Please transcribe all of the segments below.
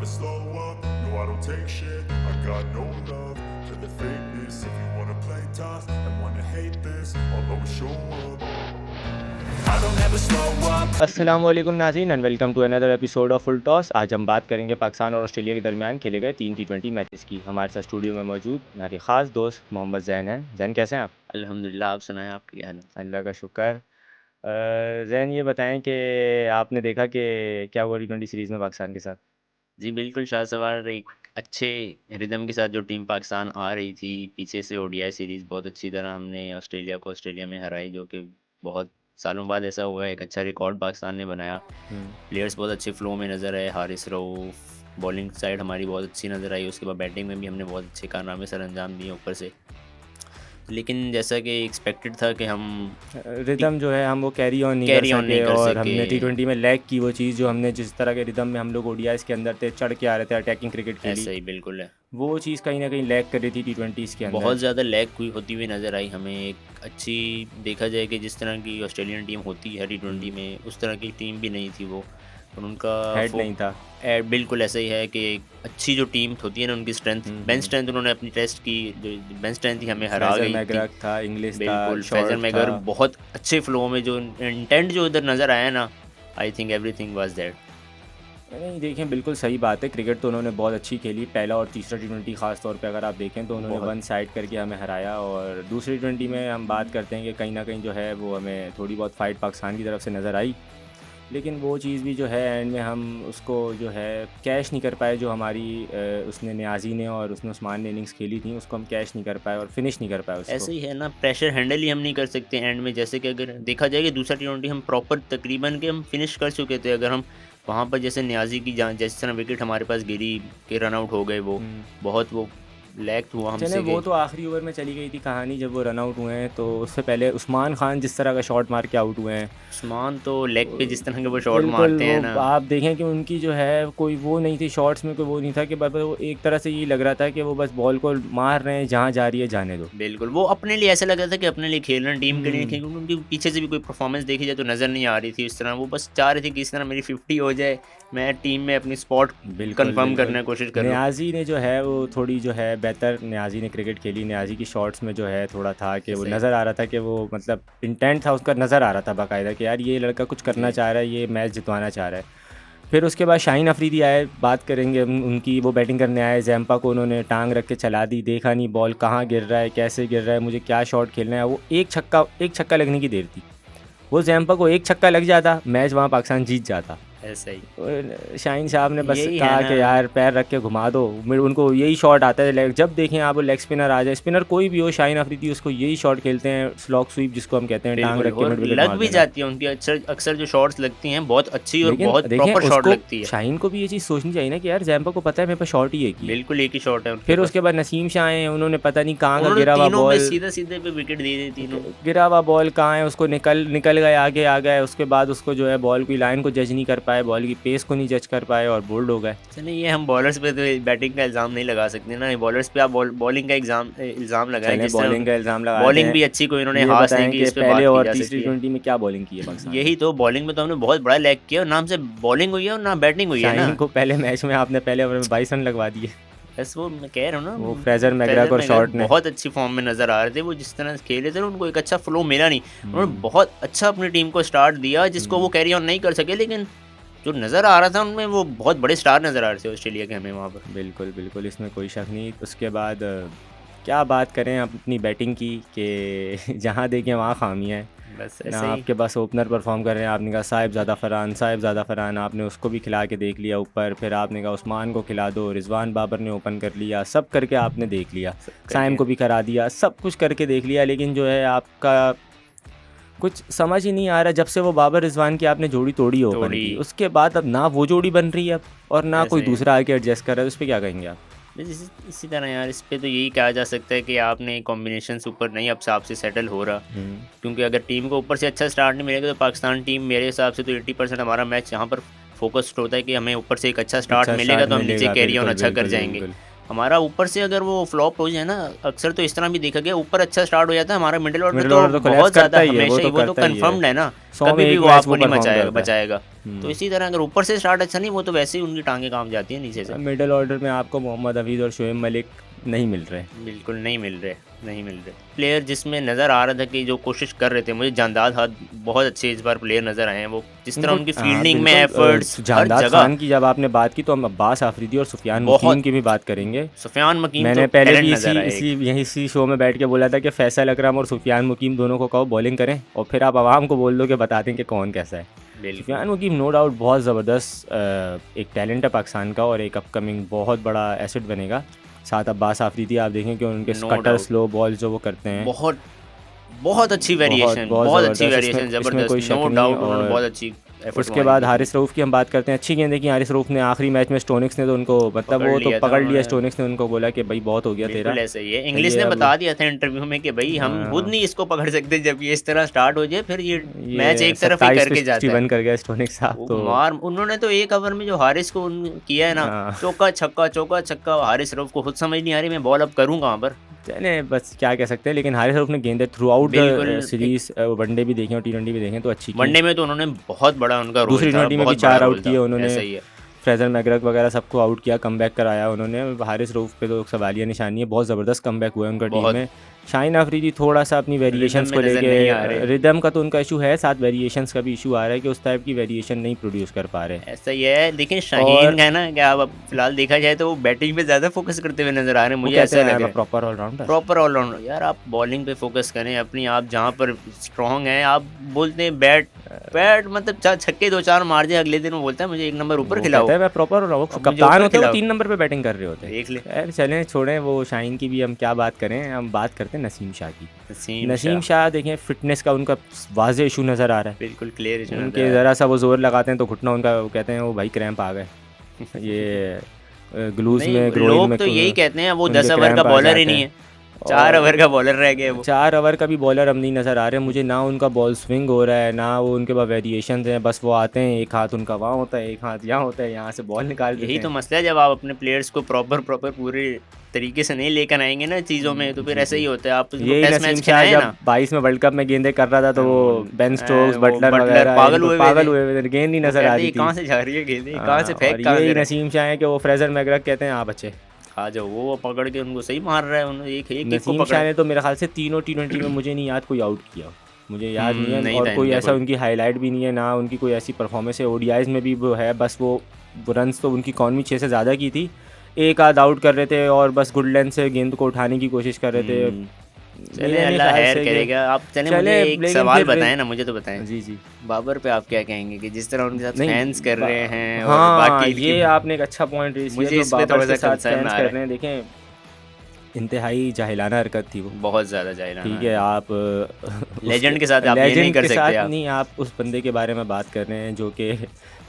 slow up, no I don't take shit. I got no love for the fakeness. If you wanna play tough and wanna hate this, I'll always show up. I don't ever slow up. अस्सलाम वालेकुम नाज़रीन and welcome to another episode of full toss. आज हम बात करेंगे पाकिस्तान और Australia के दरमियान खेले गए 3 टी20 मैचेस की। हमारे साथ स्टूडियो में मौजूद हमारे ख़ास दोस्त मोहम्मद ज़ैन हैं। ज़ैन कैसे हैं आप? अल्हम्दुलिल्लाह, आप सुनाएं, आप क्या हाल है? अल्लाह का शुक्र। ज़ैन ये बताएं कि आपने देखा कि क्या हुआ टी20 सीरीज़ में पाकिस्तान के साथ? जी बिल्कुल, शाहसवार एक अच्छे रिदम के साथ जो टीम पाकिस्तान आ रही थी पीछे से, ओडीआई सीरीज़ बहुत अच्छी तरह हमने ऑस्ट्रेलिया में हराई, जो कि बहुत सालों बाद ऐसा हुआ है। एक अच्छा रिकॉर्ड पाकिस्तान ने बनाया। प्लेयर्स बहुत अच्छे फ्लो में नज़र आए। हारिस रऊफ, बॉलिंग साइड हमारी बहुत अच्छी नज़र आई। उसके बाद बैटिंग में भी हमने बहुत अच्छे कारनामे सर अंजाम दिए ऊपर से। लेकिन जैसा कि एक्सपेक्टेड था कि हम रिदम जो है हम वो कैरी ऑन नहीं कर सके और हमने टी20 में लैग की वो चीज़ जो हमने जिस तरह के रिदम में हम लोग ओडीआईज़ के अंदर थे, चढ़ के आ रहे थे, अटैकिंग क्रिकेट खेली, ऐसा ही बिल्कुल है। वो चीज़ कहीं ना कहीं लैग कर रही थी टी20 के अंदर। बहुत ज़्यादा लैग हुई होती हुई नज़र आई हमें। एक अच्छी देखा जाए कि जिस तरह की ऑस्ट्रेलियन टीम होती है टी20 में, उस तरह की टीम भी नहीं थी वो, और उनका हेड नहीं था। बिल्कुल ऐसा ही है कि एक अच्छी जो टीम होती है ना, उनकी स्ट्रेंथ, बेंच स्ट्रेंथ उन्होंने अपनी टेस्ट की। जो बेंच स्ट्रेंथ थी हमें हरा गई थी। था, इंग्लिश बिल्कुल, था, फैजल मैगर बहुत अच्छे फ्लो में, जो इंटेंट जो इधर नज़र आया ना, I think everything was there. नहीं देखें, बिल्कुल सही बात है। क्रिकेट तो उन्होंने बहुत अच्छी खेली। पहला और तीसरा टी20 ख़ास तौर पे अगर आप देखें तो उन्होंने वन साइड करके हमें हराया, और दूसरी टी20 में हम बात करते हैं कि कहीं ना कहीं जो है वो हमें थोड़ी बहुत फ़ाइट पाकिस्तान की तरफ से नज़र आई, लेकिन वो चीज़ भी जो है एंड में हम उसको जो है कैश नहीं कर पाए। जो हमारी उसने न्याजी ने और उसने उस्मान ने इनिंग्स खेली थी, उसको हम कैश नहीं कर पाए और फिनिश नहीं कर पाए उसको। ऐसे ही है ना, प्रेशर हैंडल ही हम नहीं कर सकते एंड में। जैसे कि अगर देखा जाए कि दूसरा टी20 हम प्रॉपर तकरीबन के हम फिनिश कर चुके थे। अगर हम वहाँ पर जैसे न्याजी की जिस तरह विकेट हमारे पास गिरी के रन आउट हो गए, वो बहुत वो लैग हुआ हमसे। चले वो तो आखिरी ओवर में चली गई थी कहानी जब वो रन आउट हुए हैं। तो उससे पहले उस्मान खान जिस तरह का शॉट मार के आउट हुए हैं, उस्मान तो लेग पे जिस तरह के वो शॉट मारते हैं ना, आप देखें कि उनकी जो है कोई वो नहीं थी शॉट्स में, कोई वो नहीं था कि बस वो एक तरह से ये लग रहा था कि वो बस बॉल को मार रहे हैं, जहाँ जा रही है जाने दो। बिल्कुल वो अपने लिए ऐसा लग रहा था कि अपने लिए खेल रहे हैं, टीम के लिए खेल। उनकी पीछे से भी कोई परफॉर्मेंस देखी जाए तो नज़र नहीं आ रही थी इस तरह। वो बस चाह रहे थे कि इस तरह मेरी 50 हो जाए, मैं टीम में अपनी स्पॉट कंफर्म करने की कोशिश कर रहा हूं। न्याजी ने जो है वो थोड़ी जो है बेहतर न्याजी ने क्रिकेट खेली। न्याजी की शॉट्स में जो है थोड़ा था कि वो नज़र आ रहा था कि वो मतलब इंटेंट था उसका, नज़र आ रहा था बाकायदा कि यार ये लड़का कुछ करना चाह रहा है, ये मैच जितवाना चाह रहा है। फिर उसके बाद शाहीन अफरीदी आए, बात करेंगे उनकी। वो बैटिंग करने आए, जैम्पा को उन्होंने टांग रख के चला दी, देखा नहीं बॉल कहाँ गिर रहा है, कैसे गिर रहा है, मुझे क्या शॉट खेलना है। वो एक छक्का लगने की देर थी। वो जैम्पा को एक छक्का लग जाता, मैच वहाँ पाकिस्तान जीत जाता। ऐसा ही शाहीन साहब ने बस कहा कि यार पैर रख के घुमा दो। उनको यही शॉट आता है। जब देखें आप, लेग स्पिनर आ जाए, स्पिनर कोई भी हो, शाहीन अफरीदी उसको यही शॉट खेलते हैं, स्लॉग स्वीप जिसको हम कहते हैं, टांग रख के मिड विकेट लग भी जाती है उनकी। अक्सर जो शॉट्स लगती हैं बहुत अच्छी और बहुत प्रॉपर शॉट लगती है। शाहीन को भी ये चीज़ सोचनी चाहिए ना कि यार जैम्पा को पता है मेरे पास शॉट ही एक ही, बिल्कुल एक ही शॉट है। फिर उसके बाद नसीम शाह आए, उन्होंने पता नहीं कहाँ का गिरा हुआ बॉल, सीधे पे विकेट दे दी तीनों। गिरा हुआ बॉल कहाँ है, उसको निकल गए, आगे आ गए। उसके बाद उसको जो है बॉल की लाइन को जज नहीं कर पाए, बॉल की पेस को नहीं जज कर पाए और बोल्ड हो गए। चलिए, ये हम बॉलर्स पे तो बैटिंग का इल्ज़ाम नहीं लगा सकते ना। बॉलर्स पे आप बॉलिंग का इल्ज़ाम लगाएं। बॉलिंग का इल्ज़ाम लगा, बॉलिंग भी अच्छी कोई इन्होंने हाथ नहीं की। इस पे पहले और तीसरी टी20 में क्या बॉलिंग की है पाकिस्तान? यही तो, बॉलिंग में तो हमने बहुत बड़ा लैग किया। नाम से बॉलिंग हुई है और ना बैटिंग हुई है ना। को पहले मैच में आपने पहले ओवर में 22 रन लगवा दिए। बस वो मैं कह रहा हूँ ना, वो फ्रेजर मैग्राक और शॉट ने बहुत अच्छी फॉर्म में नज़र आ रहे थे। वो जिस तरह खेले थे ना, उनको एक अच्छा फ्लो मिला नहीं। उन्होंने बहुत अच्छा अपनी टीम को स्टार्ट दिया, जिसको वो कैरी ऑन नहीं कर सके। लेकिन जो नज़र आ रहा था उनमें, वो बहुत बड़े स्टार नज़र आ रहे थे ऑस्ट्रेलिया के हमें वहाँ पर। बिल्कुल इसमें कोई शक नहीं। उसके बाद क्या बात करें अपनी बैटिंग की कि जहाँ देखें वहाँ खामियाँ हैं। बस ना आपके पास ओपनर परफॉर्म कर रहे हैं। आपने कहा साहिबजादा फरहान आपने उसको भी खिला के देख लिया ऊपर। फिर आपने कहा उस्मान को खिला दो, रिजवान बाबर ने ओपन कर लिया, सब करके आपने देख लिया, साइम को भी करा दिया, सब कुछ करके देख लिया। लेकिन जो है आपका कुछ समझ ही नहीं आ रहा। जब से वो बाबर रिजवान की आपने जोड़ी तोड़ी ओपन की, उसके बाद अब ना वो जोड़ी बन रही है अब, और ना कोई दूसरा आके एडजस्ट कर रहा है। उस पर क्या कहेंगे आप? इसी तरह यार, इस पे तो यही कहा जा सकता है कि आपने कॉम्बिनेशन ऊपर नहीं अब हिसाब से सेटल हो रहा। क्योंकि अगर टीम को ऊपर से अच्छा स्टार्ट नहीं मिलेगा तो पाकिस्तान टीम, मेरे हिसाब से तो 80% हमारा मैच यहाँ पर फोकस्ड होता है कि हमें ऊपर से एक अच्छा स्टार्ट मिलेगा तो हम नीचे कैरी ऑन अच्छा कर जाएंगे। हमारा ऊपर से अगर वो फ्लॉप हो जाए ना, अक्सर तो इस तरह भी देखा गया, ऊपर अच्छा स्टार्ट हो जाता है, हमारा मिडिल ऑर्डर मिडिल ऑर्डर तो बहुत collapse ज़्यादा करता ही है, हमेशा ही, वो तो करता ही है। कंफर्म्ड है ना, 100 में कभी भी एक वो मैच आपको वो नहीं परफॉर्म करता है। बचाएगा। तो इसी तरह अगर ऊपर से स्टार्ट अच्छा नहीं, वो तो वैसे ही उनकी टांगें काम जाती है नीचे से। मिडिल ऑर्डर में आपको मोहम्मद हफीज़ और शोएब मलिक नहीं मिल रहे। बिल्कुल नहीं मिल रहे, नहीं मिल रहे। प्लेयर जिसमें नज़र आ रहा था कि जो कोशिश कर रहे थे, मुझे जानदाद हद बहुत अच्छे इस बार प्लेयर नज़र आए हैं, वो जिस तरह उनकी फील्डिंग में एफर्ट्स, हर जानदाद जगह। खान की जब आपने बात की तो हम अब्बास आफरीदी और सुफियान बहुत मुकीम की भी बात करेंगे। सुफियान मकीम तो मैंने पहले टैलेंट भी नज़र आया इसी यहीं इसी शो में बैठ के बोला था कि फैसल अकरम और सुफियान मुकीम दोनों को कहो बॉलिंग करें और फिर आप आवाम को बोल दो कि बता दें कि कौन कैसा है। बिल्कुल। सुफियान मुकीम नो डाउट बहुत ज़बरदस्त एक टैलेंट है पाकिस्तान का और एक अपकमिंग बहुत बड़ा एसेट बनेगा। साथ अब्बास आफरीदी आप देखें कि उनके No cutter doubt। Slow ball जो वो करते हैं बहुत बहुत अच्छी वेरिएशन, बहुत अच्छी ज़बरदस्त, वेरिएशन, इसमें कोई ज़बरदस्त, शक नो नहीं। डाउट उन्होंने और बहुत अच्छी एफर्ट उसके बाद हारिस रऊफ़ की हम बात करते हैं, अच्छी गेंदें की हारिस रऊफ़ ने आखिरी मैच में स्टोनिक्स ने तो उनको मतलब वो तो पकड़ लिया, स्टोनिक्स ने उनको बोला कि भाई बहुत हो गया तेरा। बिल्कुल ऐसा ही है। इंग्लिश ने अब बता दिया था इंटरव्यू में कि भाई हम खुद नहीं इसको पकड़ सकते, जब ये इस तरह स्टार्ट हो जाए फिर ये मैच एक तरफ ही करके जाता है। 27 कर गया स्टोनिक्स साहब वो तो मार उन्होंने तो एक ओवर में जो हारिस को किया है ना, चौका छक्का, हारिस रऊफ को खुद समझ नहीं आ रही मैं बॉल अब करूँ कहाँ पर। चले बस क्या कह सकते हैं, लेकिन हारिस रऊफ़ ने गेंदें थ्रू आउट बिल्कुल। सीरीज वनडे भी देखें और टी20 भी देखें तो अच्छी की। वनडे में तो उन्होंने बहुत बड़ा उनका रोल दूसरी था, टी20 में भी बहुत 4 बड़ा आउट रोल किए था। उन्होंने, ऐसा ही है। फ्रेजर मैकग्रैक वगैरह सबको आउट किया, कमबैक कराया उन्होंने। हारिस रऊफ़ पे तो सवालिया निशानी है, बहुत ज़बरदस्त कमबैक हुआ है उनका टीम बहुत। में। शाहीन अफरीदी थोड़ा सा अपनी वेरिएशंस को में नज़र नहीं आ लेके, रहे। रिदम का तो उनका इशू है, साथ वेरिएशंस का भी इशू आ रहा है कि उस टाइप की वेरिएशन नहीं प्रोड्यूस कर पा रहे। ऐसा ही है। लेकिन शाहीन है ना, क्या अब फिलहाल देखा जाए तो वो बैटिंग पे ज़्यादा फोकस करते हुए नज़र आ रहे हैं, मुझे ऐसा लग रहा है। प्रॉपर ऑलराउंडर, प्रॉपर ऑलराउंडर यार, आप बॉलिंग पे फोकस करें अपनी, आप जहाँ पर स्ट्रॉन्ग हैं। आप बोलते हैं बैट मतलब छक्के 2-4 मार दिए, अगले दिन वो बोलता है मुझे एक नंबर ऊपर खिलाओ। मैं प्रॉपर कप्तान होते हैं, वो 3 नंबर पे बैटिंग कर रहे होते हैं। देख ले। खैर चलें, छोड़ें वो शाहीन की भी, हम क्या बात करें, हम बात करते हैं नसीम शाह की। नसीम शाह देखें, फिटनेस का उनका वाज़े इशू नज़र आ रहा है, बिल्कुल क्लियर इशू। उनके ज़रा सा वो जोर लगाते हैं तो घुटना उनका, वो कहते हैं वो भाई क्रैम्प आ गए। ये ग्लूज में लोग तो यही कहते हैं वो 10 ओवर का बॉलर ही नहीं है, 4 ओवर का बॉलर रह गए वो। 4 ओवर का भी बॉलर अब नहीं नज़र आ रहे मुझे, ना उनका बॉल स्विंग हो रहा है, ना वो उनके पास वेरिएशन हैं, बस वो आते हैं एक हाथ उनका वहाँ होता है, एक हाथ यहाँ होता है, यहाँ से बॉल निकाल देते हैं। यही तो मसला है, जब आप अपने प्लेयर्स को प्रॉपर पूरे तरीके से नहीं लेकर आएंगे ना चीज़ों में, तो फिर ऐसा ही होता है। आप ये टेस्ट मैच खिलाए ना, 22 में वर्ल्ड कप में गेंदें कर रहा था तो वो बेन स्टोक्स, वो बटलर वगैरह पागल हुए, गेंद नहीं नजर आ रही थी, कहाँ से जा रही है गेंद, कहाँ से फेंक, कहाँ यही नसीम शाह है कि वो फ्रेजर मैकग्रैक कहते हैं आप बच्चे आ जाओ, वो पकड़ के उनको सही मार रहा है, उन्होंने एक नसीम शाह ने तो मेरे ख्याल से तीनों टी20 में मुझे नहीं याद कोई आउट किया, मुझे याद नहीं है, और कोई ऐसा उनकी हाईलाइट भी नहीं है, ना उनकी कोई ऐसी परफॉर्मेंस है। ओडीआईज में भी वो है, बस वो रन्स तो उनकी इकॉनमी 6 से ज़्यादा की थी, एक आध आउट कर रहे थे और बस गुड लेंथ से गेंद को उठाने की कोशिश कर रहे थे। चले अल्लाह खैर करेगा। आप मुझे एक सवाल बताएं ना, मुझे तो बताएं जी बाबर पे आप क्या कहेंगे कि जिस तरह उनके साथ फैंस कर रहे हैं, और बाकी ये आपने एक अच्छा पॉइंट रेज़ किया, जो बाबर के साथ फैंस कर रहे हैं। देखें, इंतहाई जाहिलाना हरकत थी वो, बहुत ज़्यादा जाहिलाना। ठीक है, आप लेजेंड के साथ आप ये नहीं कर सकते, नहीं आप उस बंदे के बारे में बात कर रहे हैं जो कि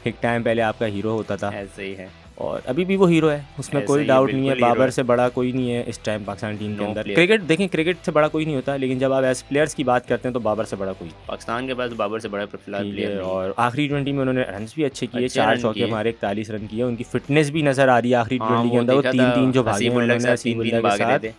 एक टाइम पहले आपका हीरो होता था, ऐसे ही है, और अभी भी वो हीरो है, उसमें कोई डाउट नहीं है। बाबर से बड़ा कोई नहीं है इस टाइम पाकिस्तान टीम के अंदर। क्रिकेट देखें, क्रिकेट से बड़ा कोई नहीं होता, लेकिन जब आप एज प्लेयर्स की बात करते हैं तो बाबर से बड़ा कोई पाकिस्तान के पास बाबर से बड़ा फिलहाल प्लेयर। और आखिरी 20 में उन्होंने रन भी अच्छे किए, 4 चौके मारे, 41 रन किए। उनकी फिटनेस भी नज़र आ रही है आखिरी 20 के अंदर, वो 3-3 जो भागे उन्होंने नसीमुल्लाह के साथ।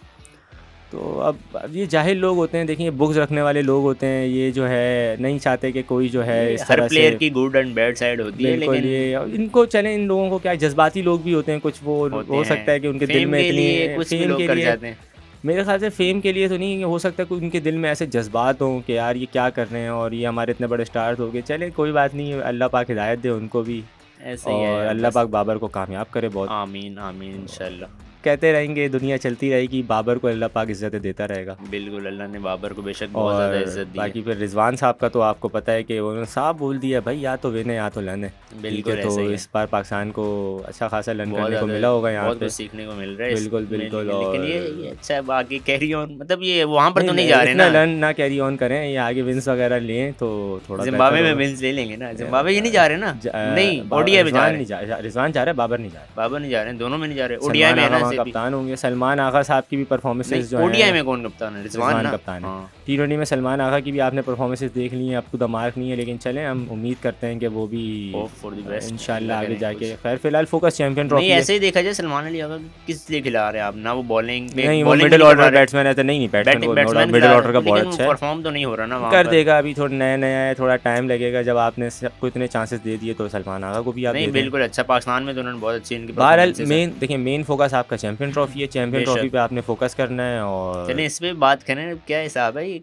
तो अब ये जाहिल लोग होते हैं, देखिए बुक्स रखने वाले लोग होते हैं, ये जो है नहीं चाहते कि कोई जो है इस हर प्लेयर की गुड एंड बैड साइड होती है, लेकिन ये इनको चले, इन लोगों को क्या जज्बाती लोग भी होते हैं कुछ, वो हो सकता है कि उनके दिल में इतनी कुछ भी लोग कर जाते हैं। मेरे ख्याल से फेम के लिए तो नहीं, हो सकता है कोई उनके दिल में ऐसे जज्बात हों कि यार ये क्या कर रहे हैं और ये हमारे इतने बड़े स्टार्स हो गए। चले कोई बात नहीं, अल्लाह पाक हिदायत दे उनको भी, ऐसे ही है, और अल्लाह पाक बाबर को कामयाब करे बहुत। आमीन आमीन इंशाल्लाह। कहते रहेंगे, दुनिया चलती रहेगी, बाबर को अल्लाह पाक इज़्ज़त देता रहेगा। बिल्कुल, अल्लाह ने बाबर को बेशक बहुत ज़्यादा इज्जत दी। बाकी फिर रिजवान साहब का तो आपको पता है कि उन्होंने साफ बोल दिया भाई, या तो विन है या तो लन है। बिल्कुल, तो इस बार पाकिस्तान को अच्छा खासा लन करने को मिला होगा, यहाँ पे सीखने को मिल रहा है। बिल्कुल बिल्कुल, लेकिन ये अच्छा है, बाकी कैरी ऑन, मतलब ये वहाँ पर तो नहीं जा रहे ना, लन ना कैरी ऑन करें, ये आगे विंस वगैरह लें तो थोड़ा जिम्बाब्वे में विंस ले लेंगे ना। जिम्बाब्वे ये नहीं जा रहे ना, नहीं ओडीआई में जा रहे हैं, रिजवान जा रहा है, बाबर नहीं जा रहे, बाबर नहीं जा रहे, दोनों में नहीं जा रहे। ओडीआई में है ना, वैसे भी कप्तान होंगे। सलमान आगा साहब की भी परफॉर्मेंसेस जो ओडीआई हैं, में कौन कप्तान है? रिजवान रिजवान ना? कप्तान है। हाँ T20 में सलमान आगा की भी आपने परफॉर्मेंसेस देख ली हैं, अप टू द मार्क नहीं है, लेकिन चलें हम उम्मीद करते हैं कि वो भी होप फॉर द बेस्ट, इंशाल्लाह अल्लाह आगे करे जाके कुछ। खैर फिलहाल फोकस चैंपियन नहीं ट्रॉफी है। ऐसे ही देखा जाए सलमान अली आगा किस लिए खिला रहे हैं आप? ना वो बॉलिंग नहीं वो बॉलिंग भी मिडिल नहीं कर पा ऑर्डर रहे, बैट्समैन है तो नहीं बैट्समैन को नो डाउट बैट्समैन मिडिल खिला ऑर्डर रहे का बहुत लेकिन अच्छा है, परफॉर्म तो नहीं हो रहा ना वहाँ कर पर। देगा। अभी थोड़ा नया नया है, थोड़ा टाइम लगेगा। जब आपने सबको इतने चांसेस दे दिए तो सलमान आगा को भी आप नहीं दे दें। बिल्कुल अच्छा, पाकिस्तान में तो उन्होंने बहुत अच्छी इनकी बहरहाल परफॉर्मेंसेस है। मेन देखिए मेन फोकस आपका चैंपियन ट्रॉफी है, चैंपियन ट्रॉफी बेशक। पे आपने फोकस करना है। और चलिए इस पे बात करें, क्या हिसाब है ये?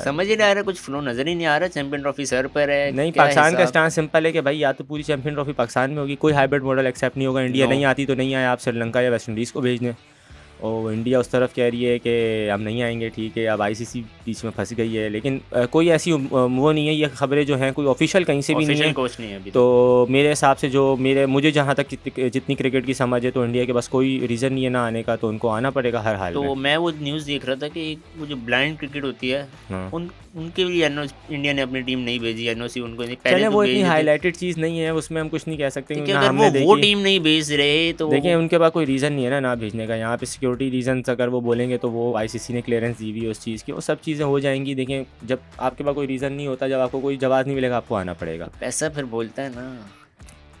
समझ ही नहीं आ रहा, कुछ फ्लो नजर ही नहीं आ रहा, चैंपियन ट्रॉफी सर पर है, नहीं क्या पाकिस्तान का हिसाब? स्टांस सिंपल है कि भाई या तो पूरी चैंपियन ट्रॉफी पाकिस्तान में होगी, कोई हाइब्रिड मॉडल एक्सेप्ट नहीं होगा। इंडिया नो नहीं आती तो नहीं आए, आप श्रीलंका या वेस्ट इंडीज़ को भेज दें। और इंडिया उस तरफ कह रही है कि हम नहीं आएंगे, ठीक है। अब आईसीसी बीच में फंस गई है, लेकिन कोई ऐसी वो नहीं है। ये खबरें जो हैं कोई ऑफिशियल कहीं से भी नहीं ऑफिशियल है। कोच नहीं है अभी तो मेरे हिसाब से जो मुझे जहाँ तक जितनी क्रिकेट की समझ है तो इंडिया के पास कोई रीज़न नहीं है ना आने का, तो उनको आना पड़ेगा हर हाल तो में। मैं वो न्यूज़ देख रहा था कि वो जो ब्लाइंड क्रिकेट होती है हाँ उनके लिए इंडिया ने अपनी टीम नहीं भेजी, एनओसी उनको नहीं, पहले चलें तो वो भेज इतनी देते। हाईलाइटेड चीज़ नहीं है, उसमें हम कुछ नहीं कह सकते ठीक क्योंकि है, ना अगर हमने वो देखी। टीम नहीं भेज रहे तो देखिए उनके पास कोई रीज़न नहीं है ना भेजने का। यहाँ पे सिक्योरिटी रीजंस अगर वो बोलेंगे तो वो आईसीसी ने क्लियरेंस दी हुई है उस चीज़ की, वो सब चीज़ें हो जाएंगी। देखिए जब आपके पास कोई रीज़न नहीं होता, जब आपको कोई जवाब नहीं मिलेगा, आपको आना पड़ेगा। पैसा फिर बोलता है ना।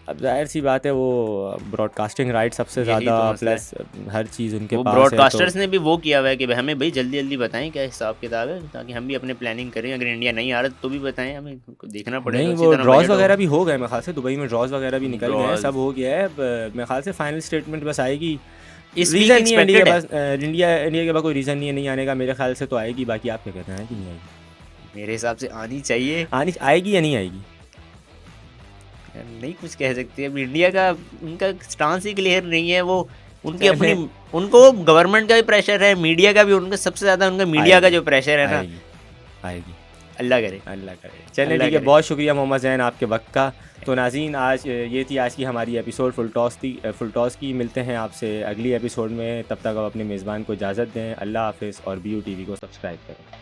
अब जाहिर सी बात है, वो ब्रॉडकास्टिंग राइट सबसे यही ज़्यादा तो मसला है। प्लस हर चीज़ उनके वो पास है। तो ब्रॉडकास्टर्स ने भी वो किया हुआ है कि भाई हमें भाई जल्दी जल्दी बताएं क्या हिसाब किताब है, ताकि हम भी अपने प्लानिंग करें। अगर इंडिया नहीं आ रहा तो भी बताएं, हमें देखना पड़ेगा। नहीं उसी वो तरह ड्रॉज बजट हो। वगैरह भी हो गए मेरे ख्याल से, दुबई में ड्रॉज वगैरह भी निकल गए हैं, Draws। सब हो गया है। मेरे ख्याल से फाइनल स्टेटमेंट बस आएगी। इस वीक रीज़न नहीं है इंडिया के एक्सपेक्टेड है पास, इंडिया के पास कोई रीज़न नहीं है नहीं आने का। मेरे ख्याल से तो आएगी, बाकी आप क्या कहते हैं कि नहीं आएगी? मेरे हिसाब से आनी चाहिए। आएगी या नहीं आएगी? नहीं कुछ कह सकते। अब इंडिया का उनका स्टांस ही क्लियर नहीं है। वो उनकी चले। अपनी उनको गवर्नमेंट का भी प्रेशर है, मीडिया का भी, उनका सबसे ज़्यादा उनका मीडिया का आएगी। जो प्रेशर है ना, आएगी अल्लाह करे। अल्लाह करे। चलें अल्लाह ठीक है, करे। बहुत शुक्रिया मोहम्मद जैन आपके वक्त का। तो नाज़रीन आज ये थी आज की हमारी एपिसोड फुल टॉस की। मिलते हैं आपसे अगली एपिसोड में, तब तक आप अपने मेज़बान को इजाज़त दें। अल्लाह हाफ़िज़ और BU TV को सब्सक्राइब करें।